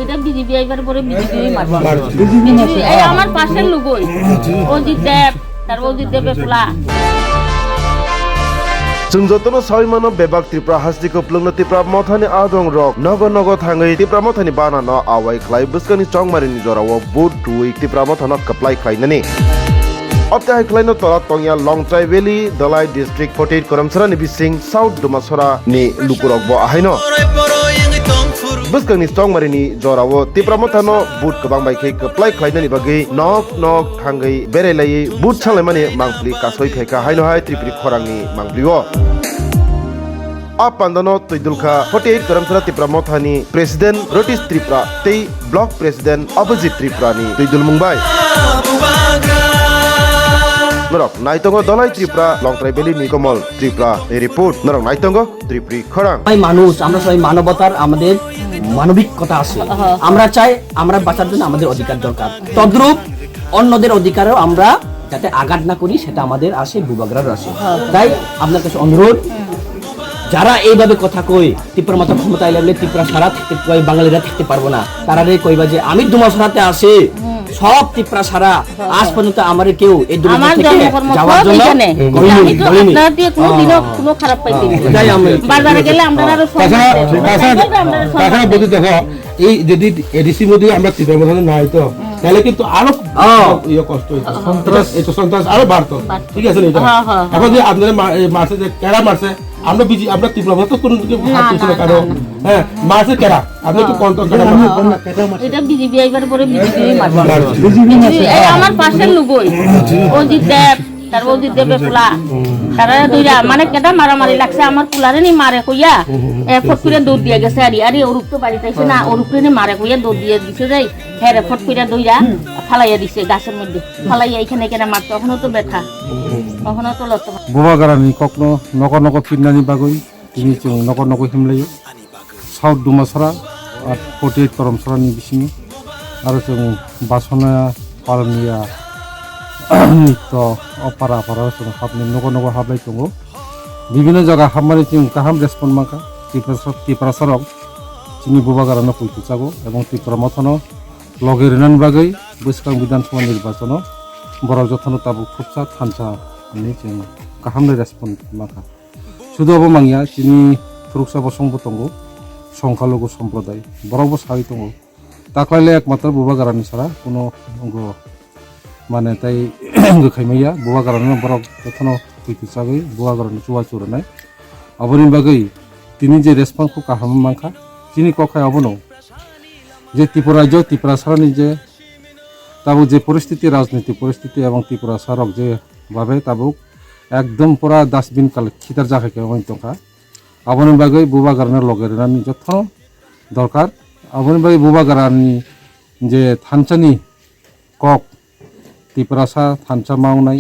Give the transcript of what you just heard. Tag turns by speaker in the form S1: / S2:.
S1: এটা বিজেপি এবার পরে বিজেপি এই আমার পাশের লোকই অজিত দেব তার অজিত দেবের ফুলা
S2: जों जतनो साइ मानो बेबाक त्रिपुरा हास्तिको प्लुंगनो त्रिपुरा मथानि आदं रक नगो नगो थाङै त्रिपुरा मथानि बाना न आवाइ ख्लाइ बुस्कानि चंमारिनि जराव बुट दुइ त्रिपुरा मथानो कप्लाइ ख्लाइनानि अत्याहाय ख्लाइनो तला तंया लं ट्राइ भेलि दलाइ डिस्ट्रिक्ट 48 करमसरानि बिसिं साउथ दुमासरा नि लुकुरक बो आहायनो बुस्कानि चंमारिनि जराव त्रिपुरा मथानो बुट गोबां बाइखै कप्लाइ ख्लाइनानि बागै नक नक थाङै बेरायलायै बुट सांलायमानि मांफ्लि कासय खायका हायनो हाय Tripuri खरांनि मांफ्लिओ Pandano Tuidulka 48 Karamsara Tripura Mothani President Rotis Tripura Tei Block President Abhijit Tripurani Tuidul Mumbai Norok Naitongo Dolai Tripura Long Tribali Nikomol Tripura এই রিপোর্ট নরক নাইতঙ্গ ত্রিপুরি খরাং
S3: মানুষ আমরা সবাই মানবতার আমাদের মানবিকতা আছে আমরা চাই আমরা বাঁচার জন্য আমাদের অধিকার দরকার তদ্রূপ অন্যদের অধিকারও আমরা যাতে আঘাত না করি সেটা আমাদের আছে ভূভাগরার আছে তাই আপনার কাছে অনুরোধ যারা এইভাবে কথা কই ত্রিপুরা মাথা ক্ষমতা আইলে ত্রিপুরা সারা থাকতে কই বাঙালিরা থাকতে পারবো না তারা রে কইবা যে আমি দুমাসরাতে আসি সব ত্রিপুরা সারা আজ পর্যন্ত আমারে কেউ এই দুমাস থেকে যাওয়ার জন্য
S1: আপনারা দিয়ে কোনো খারাপ পাইতে
S3: তাই আমি
S1: বাজারে গেলে আমরা আরো
S4: তাছাড়া বলি দেখো এই যদি এডিসি মধ্যে আমরা ত্রিপুরা মধ্যে নাই তো তাহলে কিন্তু আরো কষ্ট হইতো সন্ত্রাস আরো বাড়তো ঠিক আছে এখন যে আপনারা মারছে যে কেরা মারছে আমরা আমরা ত্রিপুরা মধ্যে কোনো হাত দিচ্ছি না কারো হ্যাঁ মারছে কেরা আপনি একটু কন্ট্রোল করেন
S1: এটা বিজেপি এবার পরে বিজেপি এই আমার পাশের লোকই অজিত দেব তার অজিত দেবের ফুলা তারা দুইরা মানে কেটা মারামারি লাগছে আমার ফুলারে নি মারে কইয়া ফট করে দৌড় দিয়ে গেছে আরে ওরুপ তো বাড়িতে আইছে না ওরুপরে নি মারে কইয়া দৌড় দিয়ে দিছে যাই হ্যাঁ ফট করে দুইরা ফালাইয়া দিছে গাছের মধ্যে ফালাইয়া এখানে কেনা মারতো তখনও তো ব্যথা তখনও তো লত
S5: বুবাগারানি কখনো নকর নকর পিন্নানি বাগৈ তিনি जों নকর নকর হিমলাयो साउथ दुमासरा 48 करमसरानि बिसिनि आरो जों बासना पालनिया नित्य अपारा अपारा जों हाबनो नगर नगर हाबलाय दङ বিভিন্ন জায়গা হাবমানি जों गाहाम रेसपन्स माखा ত্রিপুরা सरक जोंनि बुबागारानो फैजागौ এবং ত্রিপুরা मथानो লগেরিনাन बागै बैसखां बिधानसभा निर्वाचन बराव जथानो ताबु खुबसा थानसा नि जों गाहाम रेसपन्स माखा শুধু অবমাংয়া যিনি থুরুকসা বসংবো দङ সংখ্যালঘু সম্প্রদায় বরাবর সারি দङ তাকলাইলে একমাত্র বুবাগারানি ছাড়া কোনো মানে তাই গোখাইমাইয়া বুবাগারানি বরক যথनो फैजागै बुबागारानि चुवा चुरनाय अबनि बागै তিনি যে রেসপন্সखौ गाहाम मांखा যিনি কখায় অবনো যে ত্রিপুরা রাজ্য ত্রিপুরা সারানি যে তাবু যে পরিস্থিতি রাজনৈতিক পরিস্থিতি এবং ত্রিপুরা সারক যে ভাবে তাবুক একদম পুরা ডাস্টবিন কাল খিতার জায়গাকে অন্তকা আবনি বাগৈ বুবাগারানের লগেরানি যথনো দরকার আবনি বাগৈ বুবাগারানি যে থানচানি কক ত্রিপুরা সা থানচা মাवनाय